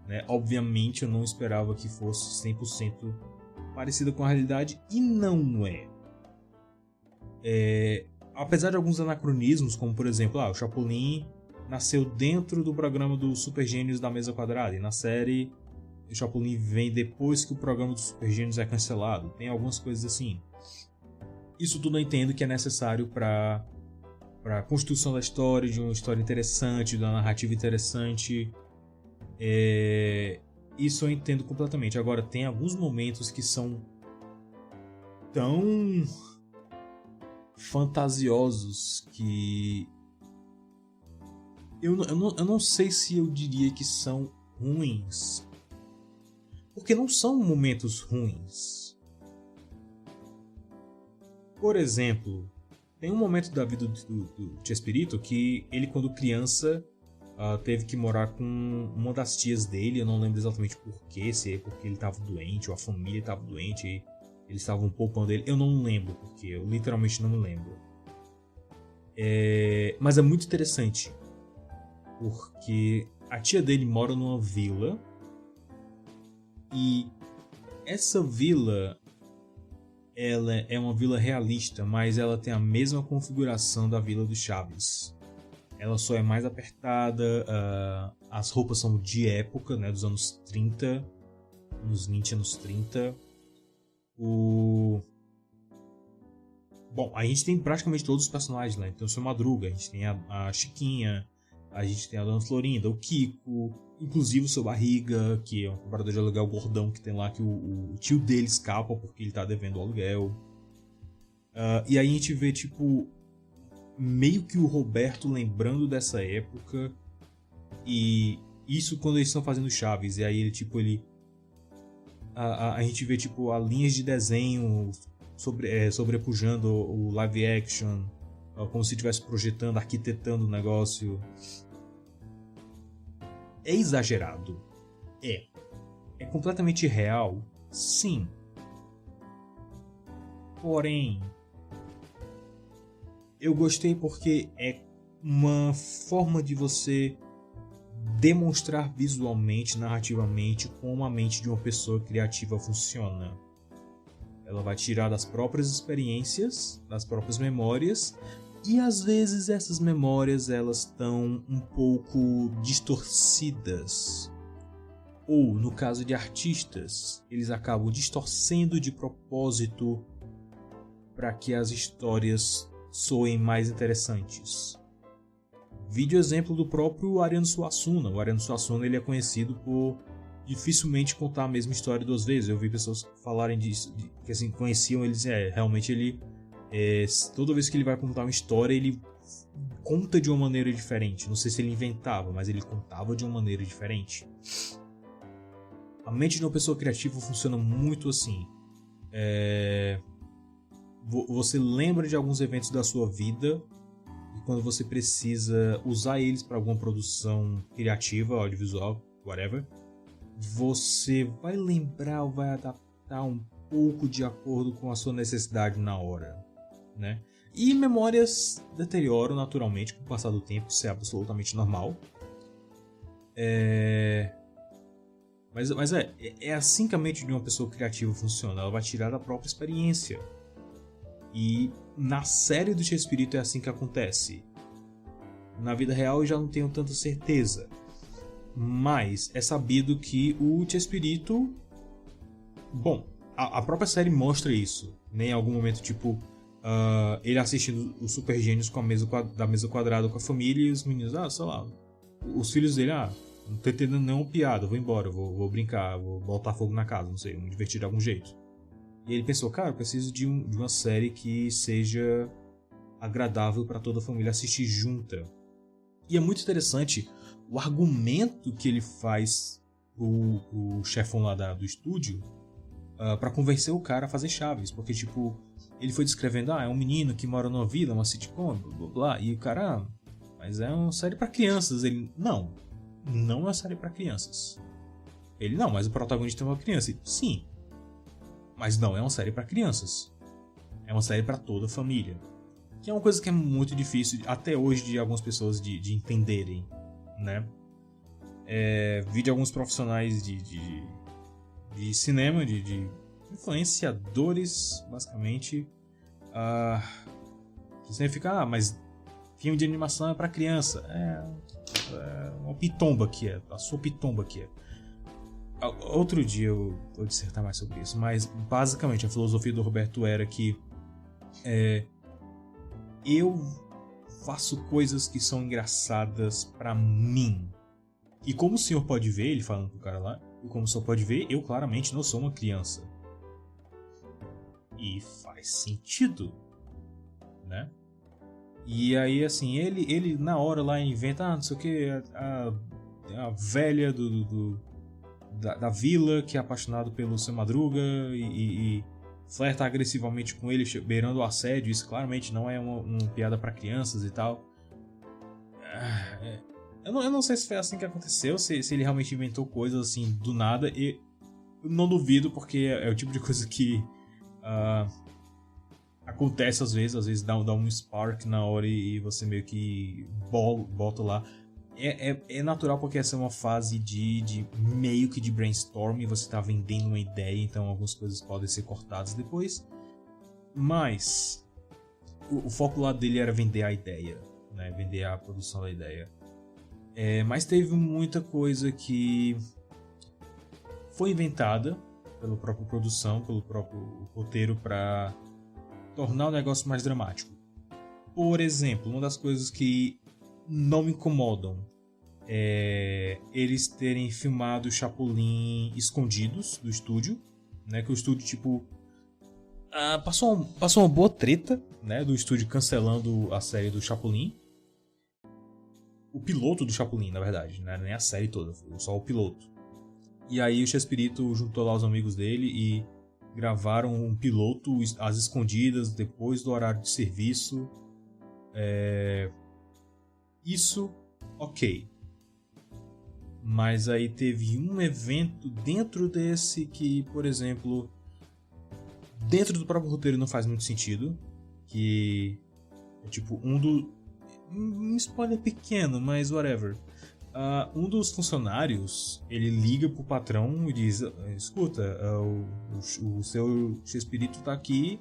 [SPEAKER 2] né? Obviamente eu não esperava que fosse 100% parecida com a realidade, e não é. Apesar de alguns anacronismos, como por exemplo, o Chapolin nasceu dentro do programa dos Super Gênios da Mesa Quadrada, e na série o Chapolin vem depois que o programa dos Super Gênios é cancelado. Tem algumas coisas assim. Isso tudo eu entendo que é necessário para a construção da história, de uma história interessante, de uma narrativa interessante. Isso eu entendo completamente. Agora, tem alguns momentos que são tão fantasiosos que eu não sei se eu diria que são ruins, porque não são momentos ruins. Por exemplo, tem um momento da vida do Chespirito que ele, quando criança, teve que morar com uma das tias dele. Eu não lembro exatamente porquê, se é porque ele estava doente ou a família estava doente e eles estavam poupando ele. Eu não lembro porque, eu literalmente não me lembro. Mas é muito interessante, porque a tia dele mora numa vila, e essa vila, ela é uma vila realista, mas ela tem a mesma configuração da Vila do Chaves. Ela só é mais apertada, as roupas são de época, né, dos anos 30, anos 20, anos 30. Bom, a gente tem praticamente todos os personagens lá. Então, o Seu Madruga, a gente tem a Chiquinha, a gente tem a Dona Florinda, o Kiko, inclusive o Seu Barriga, que é um cobrador de aluguel gordão que tem lá, que o tio dele escapa porque ele tá devendo o aluguel. E aí a gente vê, tipo, meio que o Roberto lembrando dessa época, e isso quando eles estão fazendo Chaves. E aí ele a gente vê, tipo, as linhas de desenho sobrepujando o live action, como se estivesse projetando, arquitetando o negócio. É exagerado? É completamente real? Sim. Porém, eu gostei porque é uma forma de você demonstrar visualmente, narrativamente, como a mente de uma pessoa criativa funciona. Ela vai tirar das próprias experiências, das próprias memórias, e às vezes essas memórias elas estão um pouco distorcidas. Ou, no caso de artistas, eles acabam distorcendo de propósito para que as histórias soem mais interessantes. Vídeo exemplo do próprio Ariano Suassuna. O Ariano Suassuna ele é conhecido por dificilmente contar a mesma história duas vezes. Eu vi pessoas falarem disso, que assim, conheciam eles. Realmente ele, toda vez que ele vai contar uma história, ele conta de uma maneira diferente. Não sei se ele inventava, mas ele contava de uma maneira diferente. A mente de uma pessoa criativa funciona muito assim. Você lembra de alguns eventos da sua vida, e quando você precisa usar eles para alguma produção criativa, audiovisual, whatever, você vai lembrar ou vai adaptar um pouco de acordo com a sua necessidade na hora, né? E memórias deterioram naturalmente com o passar do tempo, isso é absolutamente normal. Mas é assim que a mente de uma pessoa criativa funciona. Ela vai tirar da própria experiência. E na série do Chespirito é assim que acontece. Na vida real eu já não tenho tanta certeza, mas é sabido que o Chespirito... Bom, a própria série mostra isso, né? Em algum momento, tipo, ele assistindo os Super Gênios com da mesa quadrada com a família, e os meninos, sei lá, os filhos dele, não tô entendendo nenhuma piada, vou embora, vou brincar, vou botar fogo na casa, não sei, vou me divertir de algum jeito. E ele pensou, cara, eu preciso de uma série que seja agradável para toda a família assistir junta. E é muito interessante o argumento que ele faz pro chefão lá do estúdio para convencer o cara a fazer Chaves. Porque, tipo, ele foi descrevendo, é um menino que mora numa vila, uma sitcom, blá blá blá. E o cara, mas é uma série para crianças. Ele, não é uma série para crianças. Ele, não, mas o protagonista é uma criança. Sim. Mas não é uma série para crianças. É uma série para toda a família. Que é uma coisa que é muito difícil, até hoje, de algumas pessoas de entenderem, né? Vi de alguns profissionais de cinema, de influenciadores, basicamente, que sempre fica, mas filme de animação é para criança. É uma pitomba que é. A sua pitomba que é. Outro dia eu vou dissertar mais sobre isso, mas basicamente a filosofia do Roberto era que eu faço coisas que são engraçadas pra mim. E como o senhor pode ver, ele falando pro cara lá, e como o senhor pode ver, eu claramente não sou uma criança. E faz sentido, né? E aí assim, ele na hora lá inventa, não sei o que, a velha da vila que é apaixonado pelo Seu Madruga e flerta agressivamente com ele, beirando o assédio. Isso claramente não é uma piada pra crianças e tal. Eu não sei se foi assim que aconteceu, se ele realmente inventou coisas assim do nada. E eu não duvido, porque é o tipo de coisa que acontece às vezes dá um spark na hora e você meio que bota lá. É natural porque essa é uma fase de meio que de brainstorm, você tá vendendo uma ideia, então algumas coisas podem ser cortadas depois. Mas o foco lá dele era vender a ideia, né? Vender a produção da ideia. Mas teve muita coisa que foi inventada pela própria produção, pelo próprio roteiro para tornar o negócio mais dramático. Por exemplo, uma das coisas que não me incomodam é eles terem filmado o Chapolin escondidos do estúdio, né? Que o estúdio, tipo, passou uma boa treta, né? Do estúdio cancelando a série do Chapolin. O piloto do Chapolin, na verdade, né? Nem a série toda, só o piloto. E aí o Chespirito juntou lá os amigos dele e gravaram um piloto às escondidas depois do horário de serviço. Isso, ok. Mas aí teve um evento dentro desse que, por exemplo, dentro do próprio roteiro não faz muito sentido. Que é tipo um spoiler pequeno, mas whatever. Um dos funcionários, ele liga pro patrão e diz: escuta, o seu Chespirito tá aqui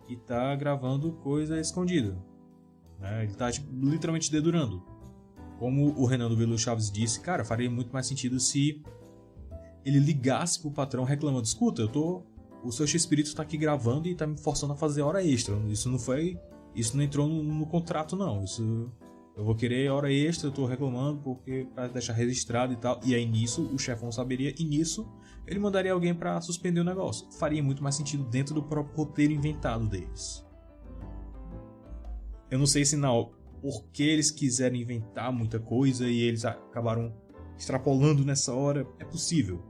[SPEAKER 2] e tá gravando coisa escondida, né? Ele tá tipo, literalmente dedurando. Como o Renan do Velo Chaves disse, cara, faria muito mais sentido se ele ligasse pro patrão reclamando: escuta, o seu Chespirito tá aqui gravando e tá me forçando a fazer hora extra. Isso não entrou no contrato, não. Eu vou querer hora extra, eu tô reclamando porque pra deixar registrado e tal. E aí nisso o chefão saberia, e nisso ele mandaria alguém pra suspender o negócio. Faria muito mais sentido dentro do próprio roteiro inventado deles. Eu não sei se porque eles quiseram inventar muita coisa e eles acabaram extrapolando nessa hora. É possível.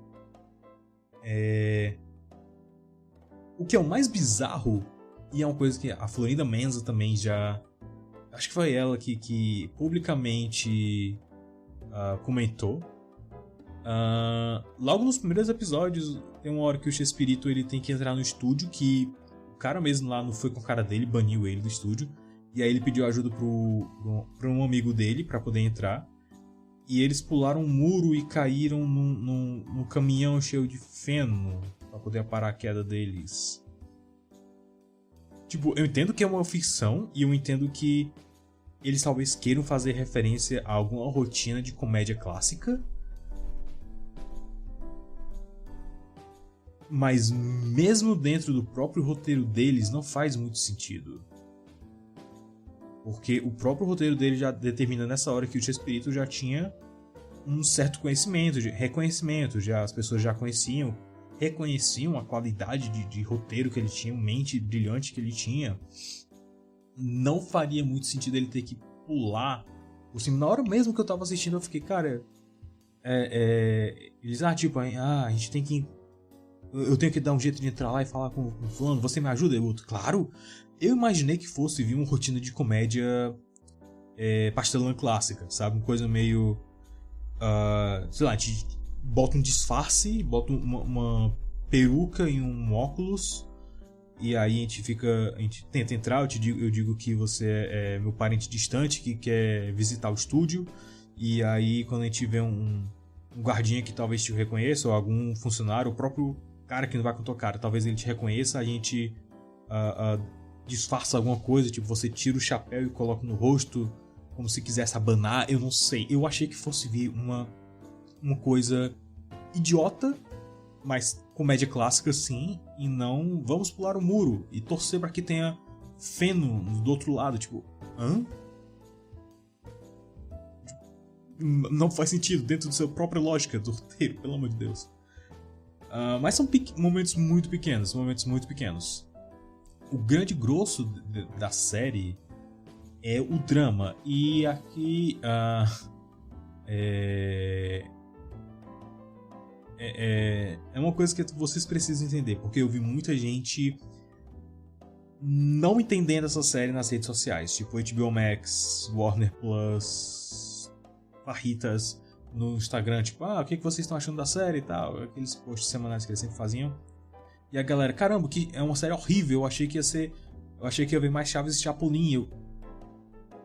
[SPEAKER 2] O que é o mais bizarro, e é uma coisa que a Florinda Menza também já... Acho que foi ela que publicamente comentou. Logo nos primeiros episódios, tem uma hora que o Chespirito ele tem que entrar no estúdio, que o cara mesmo lá não foi com a cara dele, baniu ele do estúdio. E aí ele pediu ajuda pra um amigo dele pra poder entrar. E eles pularam um muro e caíram num caminhão cheio de feno pra poder parar a queda deles. Tipo, eu entendo que é uma ficção e eu entendo que eles talvez queiram fazer referência a alguma rotina de comédia clássica. Mas mesmo dentro do próprio roteiro deles não faz muito sentido. Porque o próprio roteiro dele já determina nessa hora que o Chespirito já tinha um certo reconhecimento, as pessoas já reconheciam a qualidade de roteiro que ele tinha, mente brilhante que ele tinha. Não faria muito sentido ele ter que pular. Assim, na hora mesmo que eu tava assistindo, eu fiquei, cara... Eles, a gente tem que... Eu tenho que dar um jeito de entrar lá e falar com o fulano, você me ajuda? Eu, claro! Eu imaginei que fosse vir uma rotina de comédia pastelã clássica, sabe? Uma coisa meio... sei lá, a gente bota um disfarce, bota uma peruca e um óculos, e aí a gente tenta entrar, eu digo que você é meu parente distante que quer visitar o estúdio, e aí quando a gente vê um guardinha que talvez te reconheça, ou algum funcionário, o próprio cara que não vai com a tua cara, talvez ele te reconheça, a gente disfarça alguma coisa, tipo você tira o chapéu e coloca no rosto, como se quisesse abanar, eu não sei. Eu achei que fosse vir uma coisa idiota, mas comédia clássica sim, e não vamos pular o muro e torcer para que tenha feno do outro lado, tipo, hã? Não faz sentido dentro da sua própria lógica do roteiro, pelo amor de Deus. Mas são momentos muito pequenos, O grande grosso da série é o drama, e aqui é uma coisa que vocês precisam entender, porque eu vi muita gente não entendendo essa série nas redes sociais, tipo HBO Max, Warner Plus, Farritas no Instagram, tipo, o que vocês estão achando da série e tal, aqueles posts semanais que eles sempre faziam. E a galera, caramba, que é uma série horrível, eu achei que ia ser Eu achei que ia ver mais Chaves e Chapolin.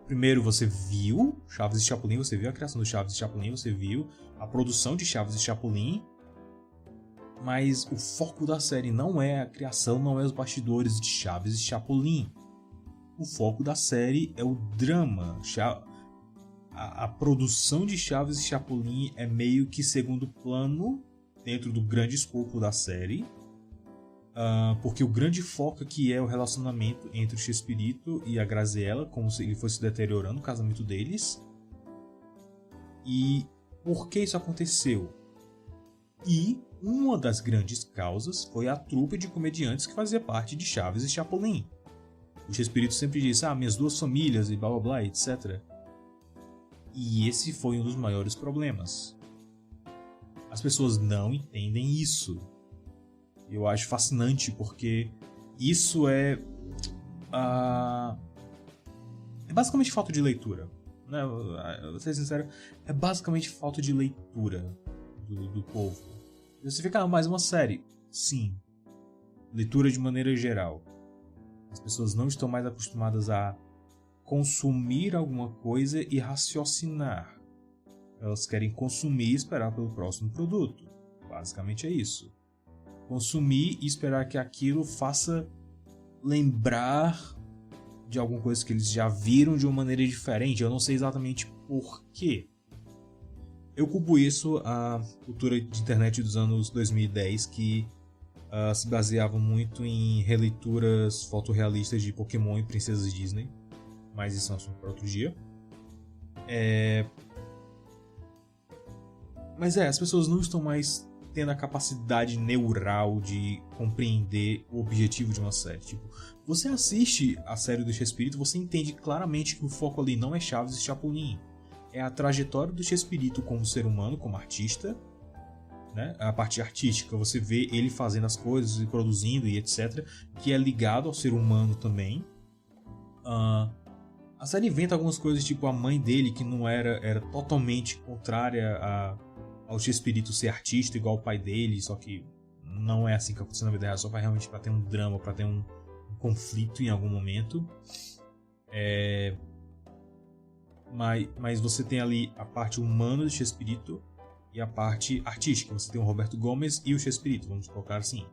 [SPEAKER 2] Primeiro você viu Chaves e Chapolin, você viu a criação do Chaves e Chapolin, você viu a produção de Chaves e Chapolin, mas o foco da série não é a criação, não é os bastidores de Chaves e Chapolin. O foco da série é o drama. A produção de Chaves e Chapolin é meio que segundo plano dentro do grande escopo da série, porque o grande foco aqui é o relacionamento entre o Chespirito e a Graziella, como se ele fosse deteriorando o casamento deles. E por que isso aconteceu? E uma das grandes causas foi a trupe de comediantes que fazia parte de Chaves e Chapolin. O Chespirito sempre disse, minhas duas famílias e blá blá blá, etc. E esse foi um dos maiores problemas. As pessoas não entendem isso. Eu acho fascinante porque isso é basicamente falta de leitura. Né? Vou ser sincero, é basicamente falta de leitura do povo. Você fica, mais uma série? Sim. Leitura de maneira geral. As pessoas não estão mais acostumadas a consumir alguma coisa e raciocinar. Elas querem consumir e esperar pelo próximo produto. Basicamente é isso. Consumir e esperar que aquilo faça lembrar de alguma coisa que eles já viram de uma maneira diferente. Eu não sei exatamente porquê. Eu culpo isso à cultura de internet dos anos 2010, que se baseava muito em releituras fotorrealistas de Pokémon e princesas Disney. Mas isso é um assunto para outro dia. Mas as pessoas não estão mais tendo a capacidade neural de compreender o objetivo de uma série. Tipo, você assiste a série do Chespirito, você entende claramente que o foco ali não é Chaves e Chapolin. É a trajetória do Chespirito como ser humano, como artista, né? A parte artística, você vê ele fazendo as coisas e produzindo e etc, que é ligado ao ser humano também. A série inventa algumas coisas, tipo a mãe dele, que não era totalmente contrária ao Chespirito ser artista igual o pai dele, só que não é assim que acontece na vida real, só vai realmente pra ter um drama, pra ter um conflito em algum momento. Mas você tem ali a parte humana do Chespirito e a parte artística. Você tem o Roberto Gomes e o Chespirito, vamos colocar assim.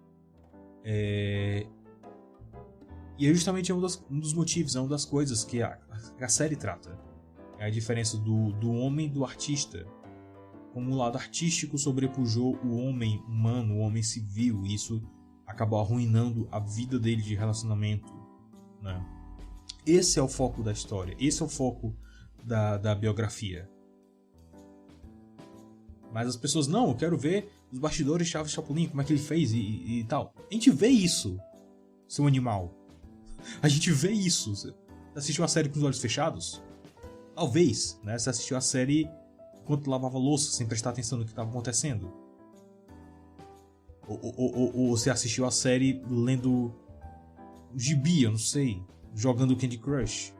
[SPEAKER 2] E é justamente um dos motivos, é uma das coisas que a série trata. É a diferença do homem e do artista. Como o lado artístico sobrepujou o homem humano, o homem civil, e isso acabou arruinando a vida dele de relacionamento. Né? Esse é o foco da história, esse é o foco da biografia. Mas as pessoas, não, eu quero ver os bastidores de Chaves e Chapolin, como é que ele fez e tal. A gente vê isso, seu animal. A gente vê isso. Você assistiu a série com os olhos fechados? Talvez, né? Você assistiu a série enquanto lavava louça, sem prestar atenção no que estava acontecendo. Ou você assistiu a série lendo gibi, eu não sei, jogando Candy Crush.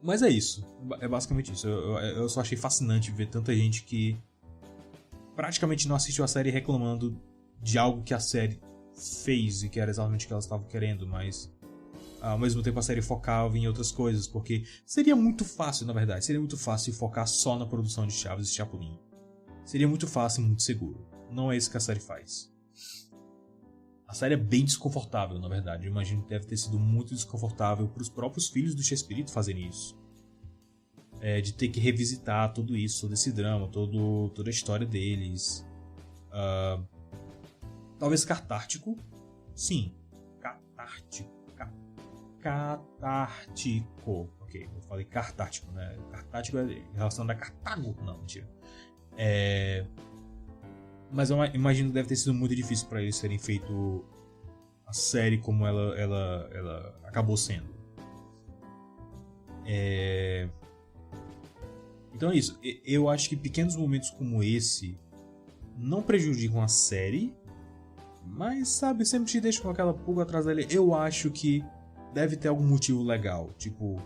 [SPEAKER 2] Mas é isso, é basicamente isso. Eu só achei fascinante ver tanta gente que praticamente não assistiu a série reclamando de algo que a série fez e que era exatamente o que elas estavam querendo, mas ao mesmo tempo a série focava em outras coisas, porque seria muito fácil, na verdade, seria muito fácil focar só na produção de Chaves e Chapolin. Seria muito fácil e muito seguro. Não é isso que a série faz. A série é bem desconfortável, na verdade. Eu imagino que deve ter sido muito desconfortável para os próprios filhos do Chespirito fazerem isso. De ter que revisitar tudo isso, todo esse drama, toda a história deles. Talvez catártico. Sim, catártico. Catártico. Ok, eu falei cartártico, né? Cartártico é relacionado a Cartago. Não, mentira. Mas eu imagino que deve ter sido muito difícil para eles terem feito a série como ela acabou sendo. Então é isso. Eu acho que pequenos momentos como esse não prejudicam a série, mas, sabe, sempre te deixam com aquela pulga atrás dele. Eu acho que deve ter algum motivo legal, tipo,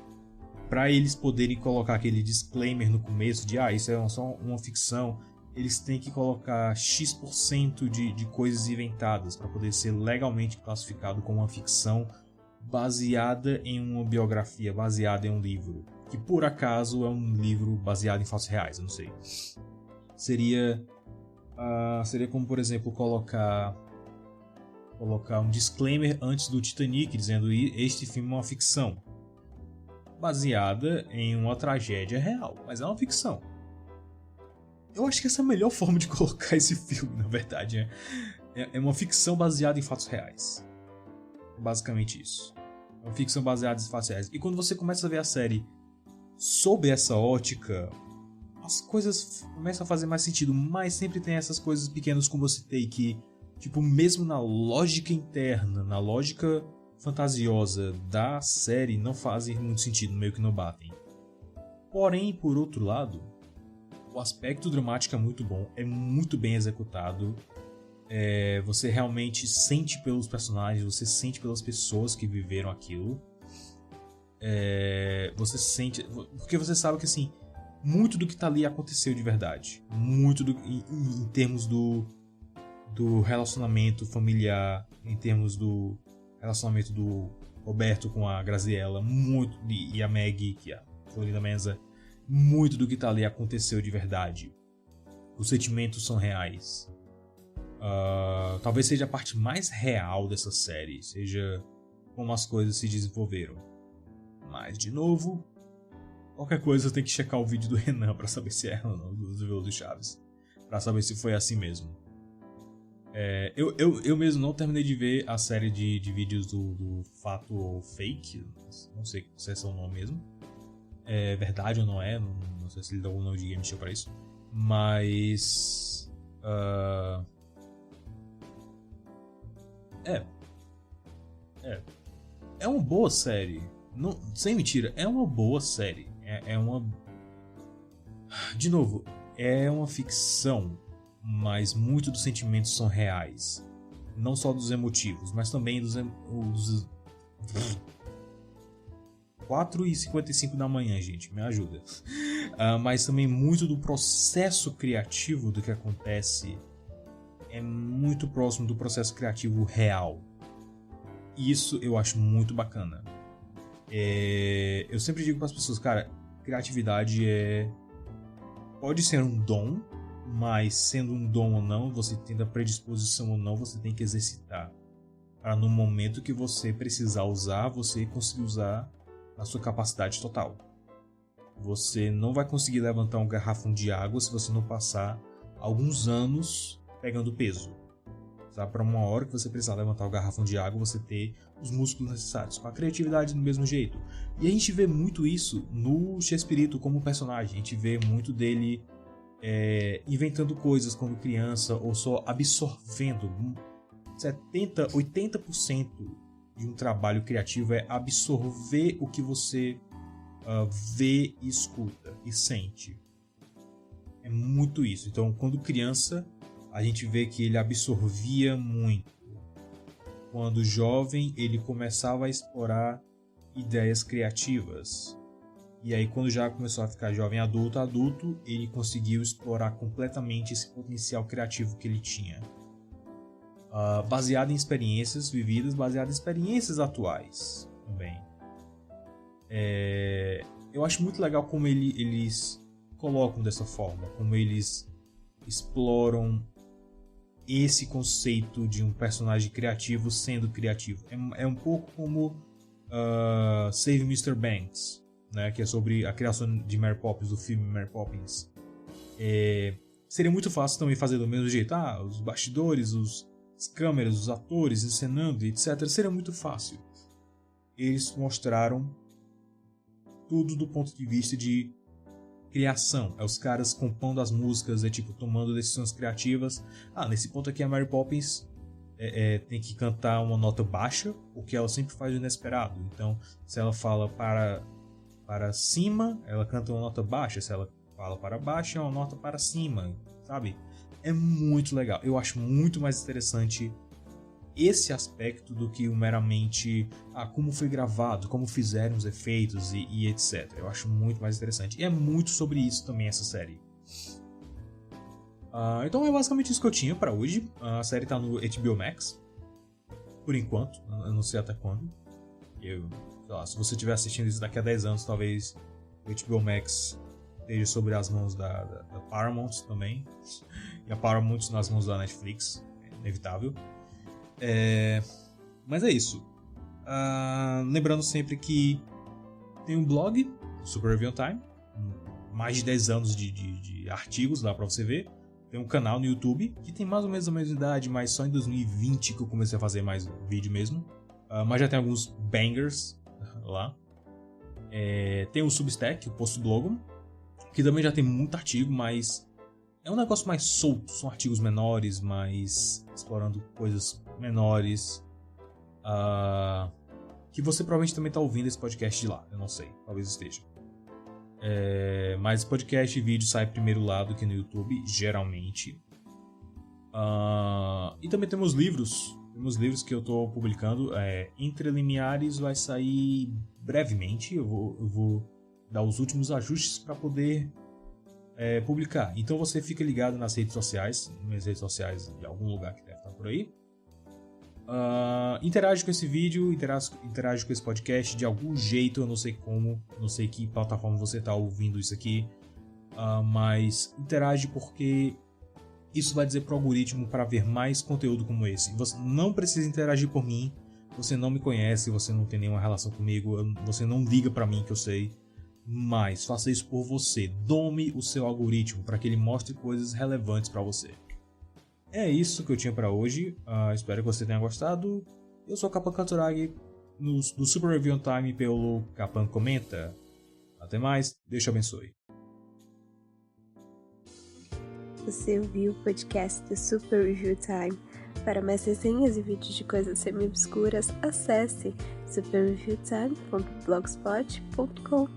[SPEAKER 2] pra eles poderem colocar aquele disclaimer no começo de isso é só uma ficção. eles têm que colocar X% de coisas inventadas para poder ser legalmente classificado como uma ficção baseada em uma biografia, baseada em um livro. Que por acaso é um livro baseado em fatos reais, eu não sei. Seria como, por exemplo, colocar um disclaimer antes do Titanic, dizendo que este filme é uma ficção. Baseada em uma tragédia real, mas é uma ficção. Eu acho que essa é a melhor forma de colocar esse filme, na verdade. É uma ficção baseada em fatos reais. Basicamente isso. É uma ficção baseada em fatos reais. E quando você começa a ver a série sob essa ótica, as coisas começam a fazer mais sentido. Mas sempre tem essas coisas pequenas como eu citei, que, tipo, mesmo na lógica interna, na lógica fantasiosa da série, não fazem muito sentido, meio que não batem. Porém, por outro lado, o aspecto dramático é muito bom, é muito bem executado. Você realmente sente pelos personagens, você sente pelas pessoas que viveram aquilo. Você sente... Porque você sabe que, assim, muito do que tá ali aconteceu de verdade. Muito em termos do relacionamento familiar, em termos do relacionamento do Roberto com a Graziella, muito, e a Maggie, que é a Florinda Mensah, muito do que tá ali aconteceu de verdade. Os sentimentos são reais. Talvez seja a parte mais real dessa série, seja como as coisas se desenvolveram. Mas, de novo, qualquer coisa eu tenho que checar o vídeo do Renan pra saber se é ou não, do Chaves. Pra saber se foi assim mesmo. Eu mesmo não terminei de ver a série de vídeos do Fato ou Fake. Não sei se é o nome mesmo. É verdade ou não é. Não sei se ele dá algum nome de game show pra isso. Mas... É uma boa série. Não, sem mentira, é uma boa série. De novo, é uma ficção, mas muitos dos sentimentos são reais. Não só dos emotivos, mas também dos 4h55 da manhã, gente, me ajuda. Mas também muito do processo criativo do que acontece é muito próximo do processo criativo real. Isso eu acho muito bacana. Eu sempre digo para as pessoas, cara, criatividade pode ser um dom, mas sendo um dom ou não, você tendo a predisposição ou não, você tem que exercitar. Para no momento que você precisar usar, você conseguir usar na sua capacidade total. Você não vai conseguir levantar um garrafão de água se você não passar alguns anos pegando peso. Para uma hora que você precisar levantar o garrafão de água, você ter os músculos necessários. Com a criatividade do mesmo jeito. E a gente vê muito isso no Chespirito como personagem. A gente vê muito dele inventando coisas quando criança, ou só absorvendo. 80% de um trabalho criativo é absorver o que você vê, escuta e sente. É muito isso. Então, quando criança, a gente vê que ele absorvia muito. Quando jovem, ele começava a explorar ideias criativas. E aí, quando já começou a ficar jovem adulto, ele conseguiu explorar completamente esse potencial criativo que ele tinha. Baseado em experiências vividas, baseado em experiências atuais também. Eu acho muito legal como eles colocam dessa forma, como eles exploram esse conceito de um personagem criativo sendo criativo. É um pouco como Save Mr. Banks, né, que é sobre a criação de Mary Poppins, do filme Mary Poppins. Seria muito fácil também fazer do mesmo jeito. Os bastidores, as câmeras, os atores encenando, etc. Seria muito fácil. Eles mostraram tudo do ponto de vista de criação. Os caras compondo as músicas, tipo, tomando decisões criativas. Nesse ponto aqui a Mary Poppins tem que cantar uma nota baixa, o que ela sempre faz o inesperado. Então, se ela fala para cima, ela canta uma nota baixa. Se ela fala para baixo, é uma nota para cima, sabe? É muito legal. Eu acho muito mais interessante esse aspecto do que o meramente como foi gravado, como fizeram os efeitos e etc. Eu acho muito mais interessante. E é muito sobre isso também essa série. Então é basicamente isso que eu tinha pra hoje. A série tá no HBO Max. Por enquanto, eu não sei até quando. Sei lá, se você estiver assistindo isso daqui a 10 anos, talvez o HBO Max esteja sobre as mãos da Paramount também. E a Paramount nas mãos da Netflix, é inevitável. Mas é isso. Lembrando sempre que tem um blog, Super Review Time, mais de 10 anos de artigos lá pra você ver. Tem um canal no YouTube, que tem mais ou menos a mesma idade, mas só em 2020 que eu comecei a fazer mais vídeo mesmo. Mas já tem alguns bangers lá. Tem o Substack, o Postblogum, que também já tem muito artigo, mas é um negócio mais solto. São artigos menores, mais explorando coisas menores. Que você provavelmente também está ouvindo esse podcast de lá, eu não sei, talvez esteja. Mas podcast e vídeo sai primeiro lá do que no YouTube, geralmente. E também temos livros. Temos livros que eu estou publicando. Entre Limiares vai sair brevemente. Eu vou dar os últimos ajustes para poder publicar. Então você fica ligado nas redes sociais. Minhas redes sociais de algum lugar que deve estar por aí. Interage com esse vídeo, interage com esse podcast de algum jeito, eu não sei como, não sei que plataforma você está ouvindo isso aqui, mas interage porque isso vai dizer para o algoritmo para ver mais conteúdo como esse. Você não precisa interagir por mim, você não me conhece, você não tem nenhuma relação comigo, você não liga para mim que eu sei, mas faça isso por você, dome o seu algoritmo para que ele mostre coisas relevantes para você. É isso que eu tinha pra hoje. Espero que você tenha gostado. Eu sou o Capan Katuragi, do Super Review Time pelo Capan Comenta. Até mais, Deus te abençoe.
[SPEAKER 1] Você ouviu o podcast do Super Review Time. Para mais resenhas e vídeos de coisas semi-obscuras, acesse superreviewtime.blogspot.com.